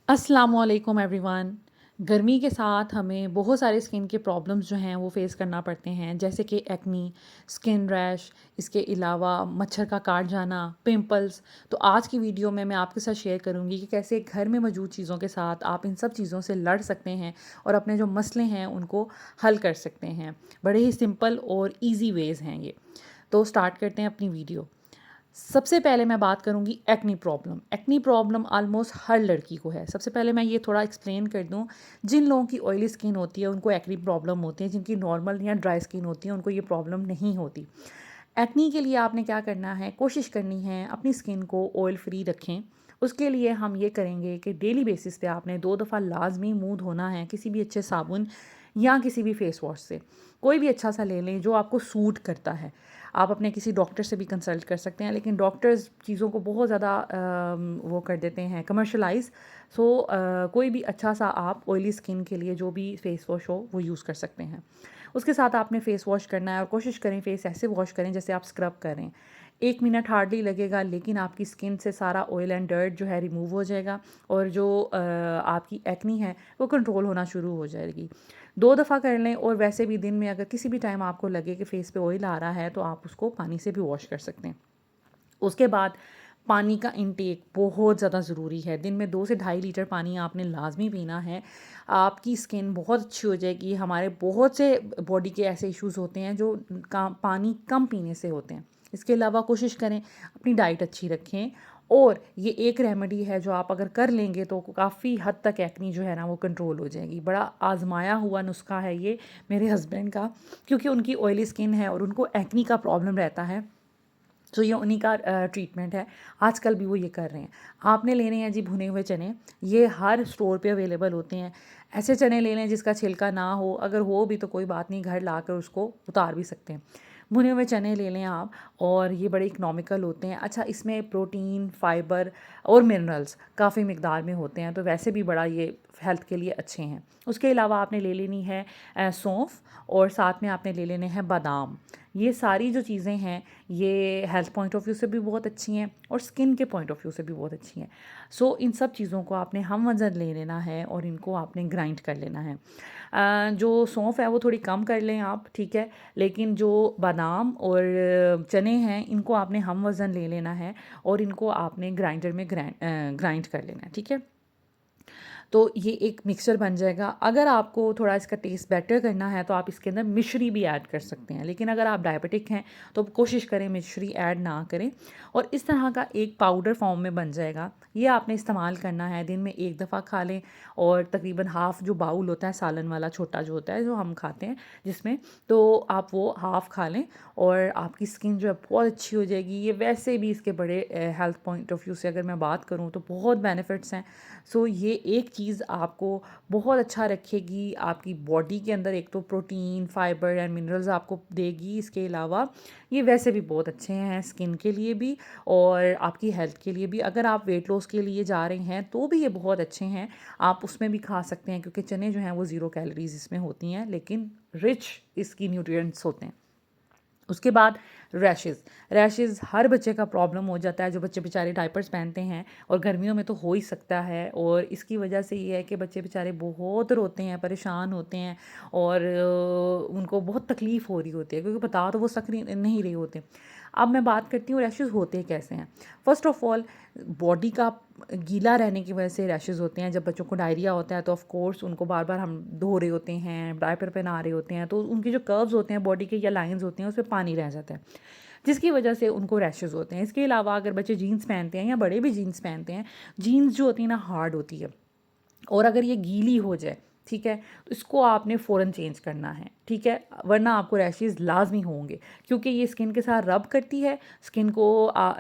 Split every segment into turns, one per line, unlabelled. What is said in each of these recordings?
अस्सलामुअलैकुम एवरीवन। गर्मी के साथ हमें बहुत सारे स्किन के प्रॉब्लम्स जो हैं वो फेस करना पड़ते हैं, जैसे कि एक्नी, स्किन रैश, इसके अलावा मच्छर का काट जाना, पिंपल्स। तो आज की वीडियो में मैं आपके साथ शेयर करूंगी कि कैसे घर में मौजूद चीज़ों के साथ आप इन सब चीज़ों से लड़ सकते हैं और अपने जो मसले हैं उनको हल कर सकते हैं। बड़े ही सिंपल और ईजी वेज़ हैं ये। तो स्टार्ट करते हैं अपनी वीडियो। सबसे पहले मैं बात करूंगी acne problem. Acne problem almost हर लड़की को है। सबसे पहले मैं ये थोड़ा एक्सप्लेन कर दूं, जिन लोगों की ऑयली स्किन होती है उनको एक्नी प्रॉब्लम होती है, जिनकी नॉर्मल या ड्राई स्किन होती है उनको ये प्रॉब्लम नहीं होती। एक्नी के लिए आपने क्या करना है, कोशिश करनी है अपनी स्किन को ऑयल फ्री रखें। उसके लिए हम ये करेंगे कि डेली बेसिस पे आपने 2 दफ़ा लाजमी मुंह धोना है किसी भी अच्छे साबुन या किसी भी फेस वॉश से। कोई भी अच्छा सा ले लें जो आपको सूट करता है। आप अपने किसी डॉक्टर से भी कंसल्ट कर सकते हैं, लेकिन डॉक्टर्स चीज़ों को बहुत ज़्यादा वो कर देते हैं कमर्शलाइज। सो कोई भी अच्छा सा आप ऑयली स्किन के लिए जो भी फेस वॉश हो वो यूज़ कर सकते हैं। उसके साथ आपने फ़ेस वॉश करना है और कोशिश करें फ़ेस ऐसे वॉश करें जैसे आप स्क्रब करें। 1 मिनट हार्डली लगेगा, लेकिन आपकी स्किन से सारा ऑयल एंड डर्ट जो है रिमूव हो जाएगा और जो आपकी एक्नी है वो कंट्रोल होना शुरू हो जाएगी। 2 दफ़ा कर लें, और वैसे भी दिन में अगर किसी भी टाइम आपको लगे कि फ़ेस पे ऑयल आ रहा है तो आप उसको पानी से भी वॉश कर सकते हैं। उसके बाद पानी का इंटेक बहुत ज़्यादा ज़रूरी है। दिन में 2 से 2.5 लीटर पानी आपने लाजमी पीना है। आपकी स्किन बहुत अच्छी हो जाएगी। हमारे बहुत से बॉडी के ऐसे इश्यूज़ होते हैं जो पानी कम पीने से होते हैं। इसके अलावा कोशिश करें अपनी डाइट अच्छी रखें, और ये एक रेमेडी है जो आप अगर कर लेंगे तो काफ़ी हद तक एक्नी जो है ना वो कंट्रोल हो जाएगी। बड़ा आजमाया हुआ नुस्खा है ये मेरे हस्बैंड का, क्योंकि उनकी ऑयली स्किन है और उनको एक्नी का प्रॉब्लम रहता है। तो ये उन्हीं का ट्रीटमेंट है। आजकल भी वो ये कर रहे हैं। आपने लेने हैं जी भुने हुए चने। ये हर स्टोर पे अवेलेबल होते हैं। ऐसे चने ले लें जिसका छिलका ना हो, अगर हो भी तो कोई बात नहीं, घर लाकर उसको उतार भी सकते हैं। भुने हुए चने ले लें आप, और ये बड़े इकनॉमिकल होते हैं। अच्छा, इसमें प्रोटीन, फाइबर और मिनरल्स काफ़ी मिकदार में होते हैं, तो वैसे भी बड़ा ये हेल्थ के लिए अच्छे हैं। उसके अलावा आपने ले लेनी है सौंफ, और साथ में आपने ले लेने हैं बादाम। ये सारी जो चीज़ें हैं ये हेल्थ पॉइंट ऑफ व्यू से भी बहुत अच्छी हैं और स्किन के पॉइंट ऑफ व्यू से भी बहुत अच्छी हैं। सो इन सब चीज़ों को आपने हम वज़न ले लेना है और इनको आपने ग्राइंड कर लेना है। जो सौंफ है वो थोड़ी कम कर लें आप, ठीक है, लेकिन जो बादाम और चने हैं इनको आपने हम वज़न ले लेना है और इनको आपने ग्राइंडर में ग्राइंड कर लेना है, ठीक है। तो ये एक मिक्सचर बन जाएगा। अगर आपको थोड़ा इसका टेस्ट बेटर करना है तो आप इसके अंदर मिश्री भी ऐड कर सकते हैं, लेकिन अगर आप डायबिटिक हैं तो कोशिश करें मिश्री ऐड ना करें। और इस तरह का एक पाउडर फॉर्म में बन जाएगा। ये आपने इस्तेमाल करना है, दिन में 1 दफ़ा खा लें, और तकरीबन हाफ़ जो बाउल होता है सालन वाला छोटा जो होता है जो हम खाते हैं जिसमें, तो आप वो हाफ़ खा लें और आपकी स्किन जो है बहुत अच्छी हो जाएगी। ये वैसे भी इसके बड़े हेल्थ पॉइंट ऑफ व्यू से अगर मैं बात करूँ तो बहुत बेनिफिट्स हैं। सो ये एक चीज़ आपको बहुत अच्छा रखेगी आपकी बॉडी के अंदर। एक तो प्रोटीन, फाइबर एंड मिनरल्स आपको देगी। इसके अलावा ये वैसे भी बहुत अच्छे हैं स्किन के लिए भी और आपकी हेल्थ के लिए भी। अगर आप वेट लॉस के लिए जा रहे हैं तो भी ये बहुत अच्छे हैं, आप उसमें भी खा सकते हैं, क्योंकि चने जो हैं वो 0 कैलोरीज इसमें होती हैं, लेकिन रिच इसकी न्यूट्रिएंट्स होते हैं। उसके बाद रैशेज़। रैशेज़ हर बच्चे का प्रॉब्लम हो जाता है, जो बच्चे बेचारे डायपर्स पहनते हैं, और गर्मियों में तो हो ही सकता है। और इसकी वजह से ये है कि बच्चे बेचारे बहुत रोते हैं, परेशान होते हैं, और उनको बहुत तकलीफ़ हो रही होती है, क्योंकि बता तो वो सक नहीं रहे होते। अब मैं बात करती हूँ रैशेज़ होते कैसे हैं। फ़र्स्ट ऑफ़ ऑल, बॉडी का गीला रहने की वजह से रैशेज़ होते हैं। जब बच्चों को डायरिया होता है तो ऑफ़ कोर्स उनको बार बार हम धो रहे होते हैं, डायपर पहना रहे होते हैं, तो उनकी जो कर्व्स होते हैं बॉडी के या लाइंस होते हैं उसमें पानी रह जाता है, जिसकी वजह से उनको रैशेज़ होते हैं। इसके अलावा अगर बच्चे जीन्स पहनते हैं या बड़े भी जीन्स पहनते हैं, जीन्स जो होती है ना हार्ड होती है, और अगर ये गीली हो जाए, ठीक है, तो इसको आपने फ़ौरन चेंज करना है, ठीक है, वरना आपको रैशेज़ लाजमी होंगे, क्योंकि ये स्किन के साथ रब करती है, स्किन को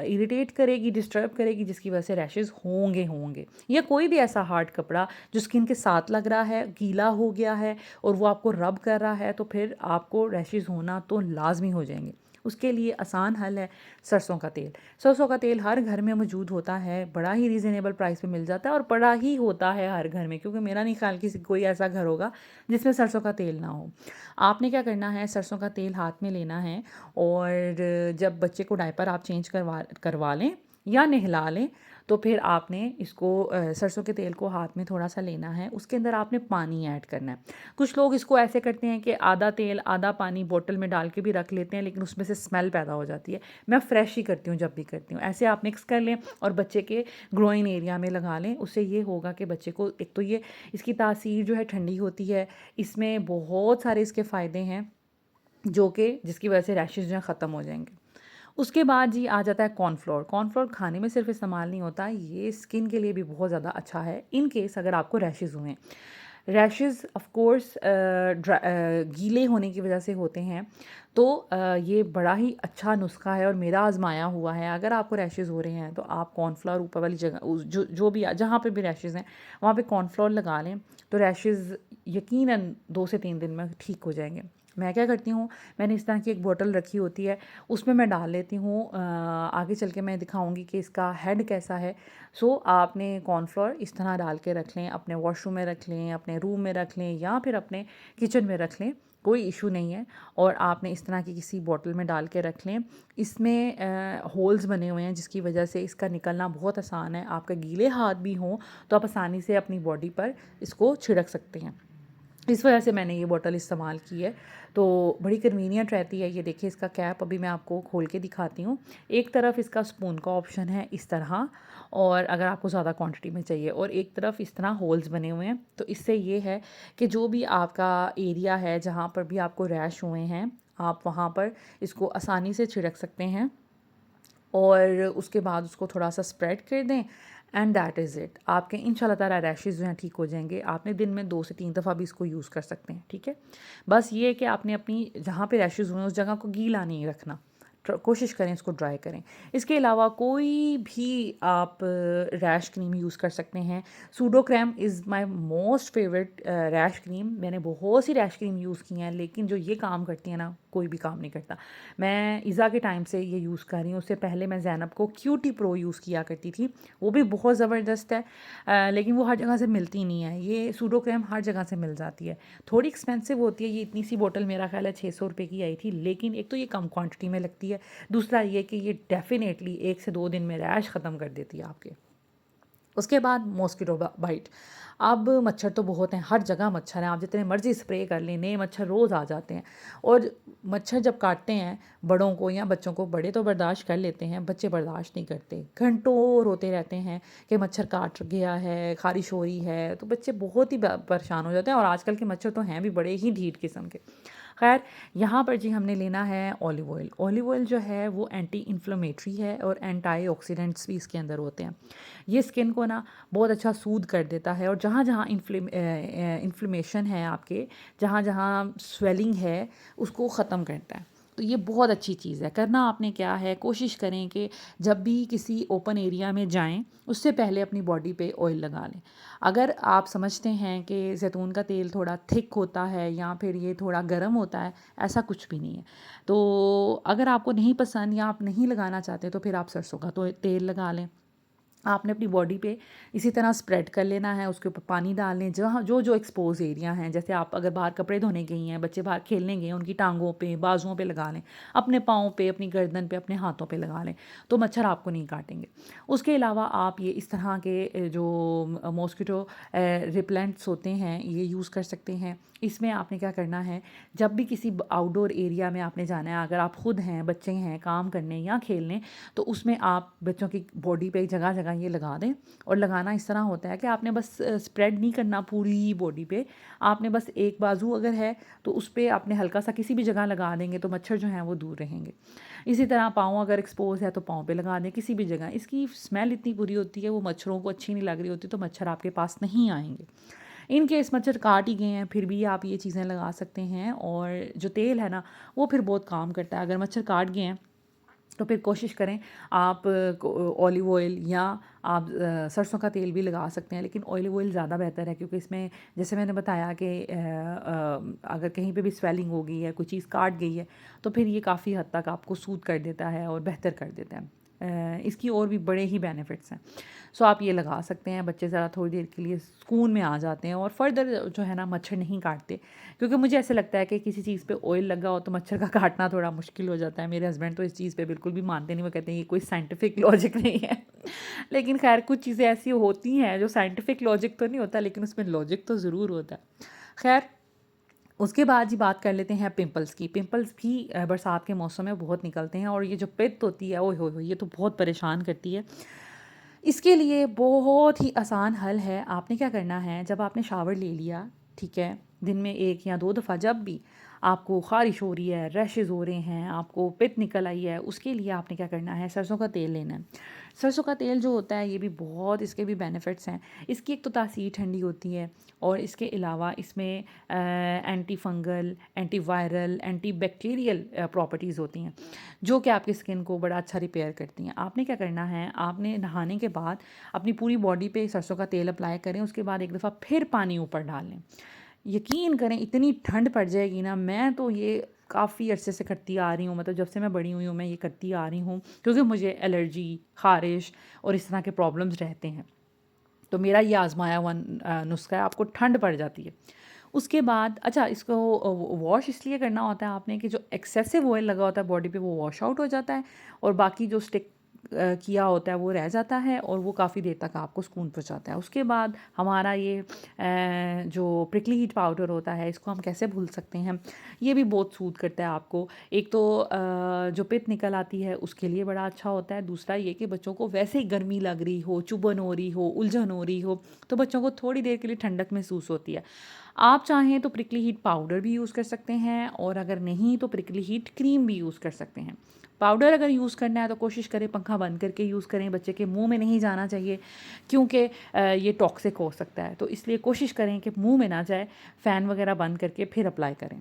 इरिटेट करेगी, डिस्टर्ब करेगी, जिसकी वजह से रैशेज़ होंगे होंगे। या कोई भी ऐसा हार्ड कपड़ा जो स्किन के साथ लग रहा है, गीला हो गया है और वो आपको रब कर रहा है, तो फिर आपको रैशेज़ होना तो लाजमी हो जाएंगे। उसके लिए आसान हल है सरसों का तेल। सरसों का तेल हर घर में मौजूद होता है, बड़ा ही रीज़नेबल प्राइस पे मिल जाता है, और बड़ा ही होता है हर घर में, क्योंकि मेरा नहीं ख्याल किसी कोई ऐसा घर होगा जिसमें सरसों का तेल ना हो। आपने क्या करना है, सरसों का तेल हाथ में लेना है, और जब बच्चे को डायपर आप चेंज करवा करवा लें या नहला लें, तो फिर आपने इसको सरसों के तेल को हाथ में थोड़ा सा लेना है, उसके अंदर आपने पानी ऐड करना है। कुछ लोग इसको ऐसे करते हैं कि आधा तेल आधा पानी बोतल में डाल के भी रख लेते हैं, लेकिन उसमें से स्मेल पैदा हो जाती है। मैं फ्रेश ही करती हूँ जब भी करती हूँ। ऐसे आप मिक्स कर लें और बच्चे के ग्रोइन एरिया में लगा लें। उससे ये होगा कि बच्चे को एक तो ये इसकी तासीर जो है ठंडी होती है, इसमें बहुत सारे इसके फ़ायदे हैं जो कि जिसकी वजह से रैशेज़ जो हैं ख़त्म हो जाएंगे। उसके बाद जी आ जाता है कॉर्नफ्लोर। कॉर्नफ्लोर खाने में सिर्फ इस्तेमाल नहीं होता, ये स्किन के लिए भी बहुत ज़्यादा अच्छा है इन केस अगर आपको रैशेज़ हुए। रैशेज़ ऑफ कोर्स गीले होने की वजह से होते हैं, तो ये बड़ा ही अच्छा नुस्खा है और मेरा आजमाया हुआ है। अगर आपको रैशेज़ हो रहे हैं तो आप कॉर्नफ्लोर ऊपर वाली जगह जो भी जहाँ पे भी रैशेज़ हैं वहाँ पे कॉर्नफ्लोर लगा लें, तो रैशेज़ यकीनन 2 से 3 दिन में ठीक हो जाएंगे। मैं क्या करती हूँ, मैंने इस तरह की एक बोतल रखी होती है, उसमें मैं डाल लेती हूँ। आगे चल के मैं दिखाऊंगी कि इसका हेड कैसा है। सो आपने कॉर्नफ्लोर इस तरह डाल के रख लें, अपने वॉशरूम में रख लें, अपने रूम में रख लें या फिर अपने किचन में रख लें, कोई इशू नहीं है। और आपने इस तरह की किसी बोतल में डाल के रख लें। इसमें होल्स बने हुए हैं जिसकी वजह से इसका निकलना बहुत आसान है। आपके गीले हाथ भी हों तो आप आसानी से अपनी बॉडी पर इसको छिड़क सकते हैं। इस वजह से मैंने ये बॉटल इस्तेमाल की है, तो बड़ी कन्वीनियंट रहती है। ये देखिए इसका कैप अभी मैं आपको खोल के दिखाती हूँ। एक तरफ इसका स्पून का ऑप्शन है इस तरह, और अगर आपको ज़्यादा क्वांटिटी में चाहिए, और एक तरफ इस तरह होल्स बने हुए हैं। तो इससे ये है कि जो भी आपका एरिया है जहाँ पर भी आपको रैश हुए हैं, आप वहाँ पर इसको आसानी से छिड़क सकते हैं और उसके बाद उसको थोड़ा सा स्प्रेड कर दें एंड दैट इज़ इट। आपके इंशाल्लाह ताला रैशेज़ जो हैं ठीक हो जाएंगे। आपने दिन में 2 से 3 दफ़ा भी इसको यूज़ कर सकते हैं, ठीक है। बस ये है कि आपने अपनी जहाँ पे रैशेज़ हुए हैं उस जगह को गीला नहीं रखना, कोशिश करें इसको ड्राई करें। इसके अलावा कोई भी आप रैश क्रीम यूज़ कर सकते हैं। Pseudo cream is my most favourite rash cream. मैंने बहुत सी रैश क्रीम यूज़ की हैं, लेकिन जो ये काम करती है ना, कोई भी काम नहीं करता। मैं इज़ा के टाइम से ये यूज़ कर रही हूँ। उससे पहले मैं ज़ैनब को क्यूटी प्रो यूज़ किया करती थी, वो भी बहुत ज़बरदस्त है। लेकिन वो हर जगह से मिलती नहीं है। ये सूडो क्रीम हर जगह से मिल जाती है, थोड़ी एक्सपेंसिव होती है। ये इतनी सी बोतल मेरा ख्याल है 600 रुपये की आई थी, लेकिन एक तो ये कम क्वांटिटी में लगती है, दूसरा ये कि ये डेफिनेटली 1 से 2 दिन में रैश ख़त्म कर देती है आपके। उसके बाद मॉस्किटो बाइट। अब मच्छर तो बहुत हैं, हर जगह मच्छर हैं, आप जितने मर्ज़ी स्प्रे कर लें नए मच्छर रोज़ आ जाते हैं। और मच्छर जब काटते हैं बड़ों को या बच्चों को, बड़े तो बर्दाश्त कर लेते हैं, बच्चे बर्दाश्त नहीं करते। घंटों रोते रहते हैं कि मच्छर काट गया है, ख़ारिश हो रही है, तो बच्चे बहुत ही परेशान हो जाते हैं। और आजकल के मच्छर तो हैं भी बड़े ही ढीठ किस्म के। खैर, यहाँ पर जी हमने लेना है ऑलिव ऑयल। ऑलिव ऑयल जो है वो एंटी इन्फ्लेमेटरी है और एंटीऑक्सीडेंट्स भी इसके अंदर होते हैं। ये स्किन को ना बहुत अच्छा सूद कर देता है, और जहाँ जहाँ इन्फ्लेमेशन है आपके, जहाँ जहाँ स्वेलिंग है, उसको ख़त्म करता है। तो ये बहुत अच्छी चीज़ है। करना आपने क्या है, कोशिश करें कि जब भी किसी ओपन एरिया में जाएं उससे पहले अपनी बॉडी पे ऑयल लगा लें। अगर आप समझते हैं कि ज़ैतून का तेल थोड़ा थिक होता है या फिर ये थोड़ा गर्म होता है, ऐसा कुछ भी नहीं है। तो अगर आपको नहीं पसंद या आप नहीं लगाना चाहते तो फिर आप सरसों का तो तेल लगा लें। आपने अपनी बॉडी पे इसी तरह स्प्रेड कर लेना है, उसके ऊपर पानी डाल लें। जहाँ जो जो एक्सपोज एरिया हैं, जैसे आप अगर बाहर कपड़े धोने गई हैं, बच्चे बाहर खेलने गए हैं, उनकी टांगों पे बाजुओं पे लगा लें, अपने पाँव पे, अपनी गर्दन पे, अपने हाथों पे लगा लें, तो मच्छर आपको नहीं काटेंगे। उसके अलावा आप ये इस तरह के जो मॉस्किटो रिपेलेंट्स होते हैं ये यूज़ कर सकते हैं। इसमें आपने क्या करना है, जब भी किसी आउटडोर एरिया में आपने जाना है, अगर आप खुद हैं, बच्चे हैं काम करने या खेलने, तो उसमें आप बच्चों की बॉडी पे जगह जगह ये लगा दें। और लगाना इस तरह होता है कि आपने बस स्प्रेड नहीं करना पूरी बॉडी पे, आपने बस एक बाजू अगर है तो उस पर आपने हल्का सा किसी भी जगह लगा देंगे तो मच्छर जो हैं वो दूर रहेंगे। इसी तरह पाँव अगर एक्सपोज है तो पाँव पे लगा दें, किसी भी जगह। इसकी स्मेल इतनी बुरी होती है, वो मच्छरों को अच्छी नहीं लग रही होती, तो मच्छर आपके पास नहीं आएंगे। इन केस मच्छर काट ही गए हैं फिर भी आप ये चीज़ें लगा सकते हैं। और जो तेल है ना वो फिर बहुत काम करता है। अगर मच्छर काट गए हैं तो फिर कोशिश करें आप ऑलिव ऑयल या आप सरसों का तेल भी लगा सकते हैं, लेकिन ऑलिव ऑयल ज़्यादा बेहतर है, क्योंकि इसमें जैसे मैंने बताया कि अगर कहीं पे भी स्वेलिंग हो गई है, कोई चीज़ काट गई है, तो फिर ये काफ़ी हद तक आपको सूद कर देता है और बेहतर कर देता है। इसकी और भी बड़े ही बेनिफिट्स हैं। सो आप ये लगा सकते हैं, बच्चे ज़रा थोड़ी देर के लिए सुकून में आ जाते हैं और फर्दर जो है ना मच्छर नहीं काटते, क्योंकि मुझे ऐसे लगता है कि किसी चीज़ पे ऑयल लगा हो तो मच्छर का काटना थोड़ा मुश्किल हो जाता है। मेरे हस्बैंड तो इस चीज़ पे बिल्कुल भी मानते नहीं, वो कहते हैं ये कोई साइंटिफिक लॉजिक नहीं है। लेकिन खैर कुछ चीज़ें ऐसी होती हैं जो साइंटिफिक लॉजिक तो नहीं होता, लेकिन उसमें लॉजिक तो ज़रूर होता है। खैर, उसके बाद जी बात कर लेते हैं पिंपल्स की। पिंपल्स भी बरसात के मौसम में बहुत निकलते हैं और ये जो पित्त होती है, ओए होए होए, ये तो बहुत परेशान करती है। इसके लिए बहुत ही आसान हल है। आपने क्या करना है, जब आपने शावर ले लिया, ठीक है, दिन में 1 या 2 दफ़ा, जब भी आपको ख़ारिश हो रही है, रैशेज़ हो रहे हैं, आपको पित्त निकल आई है, उसके लिए आपने क्या करना है, सरसों का तेल लेना है। सरसों का तेल जो होता है ये भी बहुत, इसके भी बेनिफिट्स हैं। इसकी एक तो तासीर ठंडी होती है और इसके अलावा इसमें anti fungal, anti viral, anti bacterial properties होती हैं जो कि आपकी स्किन को बड़ा अच्छा रिपेयर करती हैं। आपने क्या करना है, आपने नहाने के बाद अपनी पूरी बॉडी पे सरसों का तेल अप्लाई करें, उसके बाद एक दफ़ा फिर पानी ऊपर डाल लें। यकीन करें इतनी ठंड पड़ जाएगी ना, मैं तो ये काफ़ी अरसे से करती आ रही हूँ, मतलब जब से मैं बड़ी हुई हूँ मैं ये करती आ रही हूँ, क्योंकि मुझे एलर्जी, ख़ारिश और इस तरह के प्रॉब्लम्स रहते हैं। तो मेरा ये आज़माया हुआ नुस्खा है, आपको ठंड पड़ जाती है। उसके बाद अच्छा, इसको वॉश इसलिए करना होता है आपने कि जो एक्सेसिव ऑयल लगा होता है बॉडी पे वो वॉश आउट हो जाता है और बाकी जो स्टिक किया होता है वो रह जाता है और वो काफ़ी देर तक आपको सुकून पहुंचाता है। उसके बाद हमारा ये जो प्रिकली हीट पाउडर होता है, इसको हम कैसे भूल सकते हैं, ये भी बहुत सूद करता है आपको। एक तो जो पित्त निकल आती है उसके लिए बड़ा अच्छा होता है, दूसरा ये कि बच्चों को वैसे ही गर्मी लग रही हो, चुभन हो रही हो, उलझन हो रही हो, तो बच्चों को थोड़ी देर के लिए ठंडक महसूस होती है। आप चाहें तो प्रिकली हीट पाउडर भी यूज़ कर सकते हैं और अगर नहीं तो प्रिकली हीट क्रीम भी यूज़ कर सकते हैं। पाउडर अगर यूज़ करना है तो कोशिश करें पंखा बंद करके यूज़ करें, बच्चे के मुंह में नहीं जाना चाहिए क्योंकि ये टॉक्सिक हो सकता है, तो इसलिए कोशिश करें कि मुंह में ना जाए, फ़ैन वगैरह बंद करके फिर अप्लाई करें।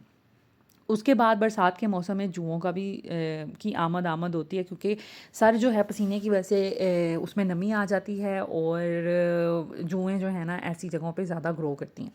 उसके बाद बरसात के मौसम में जुओं का भी की आमद होती है, क्योंकि सर जो है पसीने की वजह से उसमें नमी आ जाती है और जुएँ जो है ना ऐसी जगहों पे ज़्यादा ग्रो करती हैं।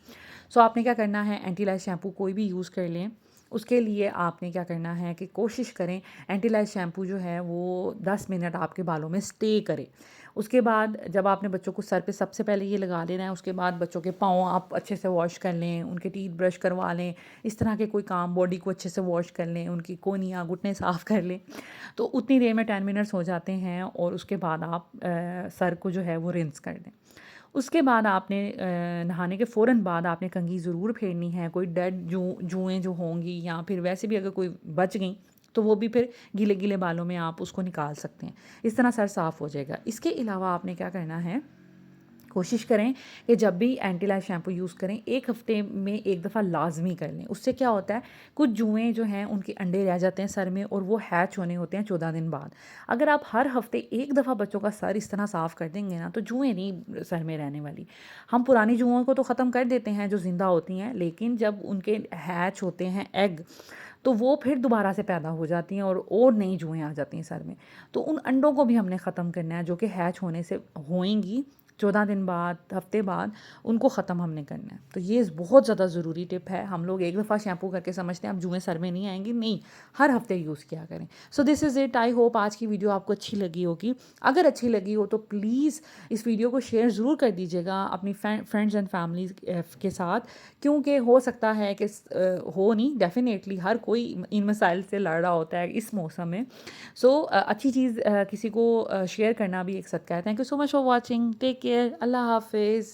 सो आपने क्या करना है, एंटी लाइस शैम्पू कोई भी यूज़ कर लें। उसके लिए आपने क्या करना है कि कोशिश करें एंटी लाइस शैम्पू जो है वो 10 मिनट आपके बालों में स्टे करे। उसके बाद जब आपने बच्चों को सर पे सबसे पहले ये लगा लेना है, उसके बाद बच्चों के पाँव आप अच्छे से वॉश कर लें, उनके टीथ ब्रश करवा लें, इस तरह के कोई काम, बॉडी को अच्छे से वॉश कर लें, उनकी कोहनियाँ घुटने साफ़ कर लें, तो उतनी देर में 10 मिनट्स हो जाते हैं और उसके बाद आप सर को जो है वो रिंस कर दें। उसके बाद आपने नहाने के फ़ौरन बाद आपने कंघी ज़रूर फेरनी है। कोई डेड जुएँ जो होंगी या फिर वैसे भी अगर कोई बच गई तो वो भी फिर गीले-गीले बालों में आप उसको निकाल सकते हैं। इस तरह सर साफ़ हो जाएगा। इसके अलावा आपने क्या करना है, कोशिश करें कि जब भी एंटी लाइस शैम्पू यूज़ करें 1 हफ़्ते में 1 दफ़ा लाज़मी कर लें। उससे क्या होता है, कुछ जुएँ जो हैं उनके अंडे रह जाते हैं सर में और वो हैच होने होते हैं 14 दिन बाद। अगर आप हर हफ़्ते 1 दफ़ा बच्चों का सर इस तरह साफ़ कर देंगे ना, तो जुएँ नहीं सर में रहने वाली। हम पुरानी जुओं को तो ख़त्म कर देते हैं जो ज़िंदा होती हैं, लेकिन जब उनके हैच होते हैं एग, तो वो फिर दोबारा से पैदा हो जाती हैं और नई जुएँ आ जाती हैं सर में। तो उन अंडों को भी हमने ख़त्म करना है जो कि हैच होने से होएँगी 14 दिन बाद, हफ्ते बाद, उनको ख़त्म हमने करना है। तो ये बहुत ज़्यादा ज़रूरी टिप है। हम लोग एक दफ़ा शैम्पू करके समझते हैं अब जुएँ सर में नहीं आएँगी, नहीं, हर हफ्ते यूज़ किया करें। So this is it. I hope आज की वीडियो आपको अच्छी लगी होगी। अगर अच्छी लगी हो तो प्लीज़ इस वीडियो को शेयर ज़रूर कर दीजिएगा अपनी फ्रेंड्स एंड फैमिली के साथ, क्योंकि हो सकता है कि हो नहीं, डेफ़िनेटली हर कोई इन मसाइल से लड़ रहा होता है इस मौसम में। सो अच्छी चीज़ किसी को शेयर करना भी एक सदका है। Thank you so much for watching. Take care. अल्लाह हाफिज़।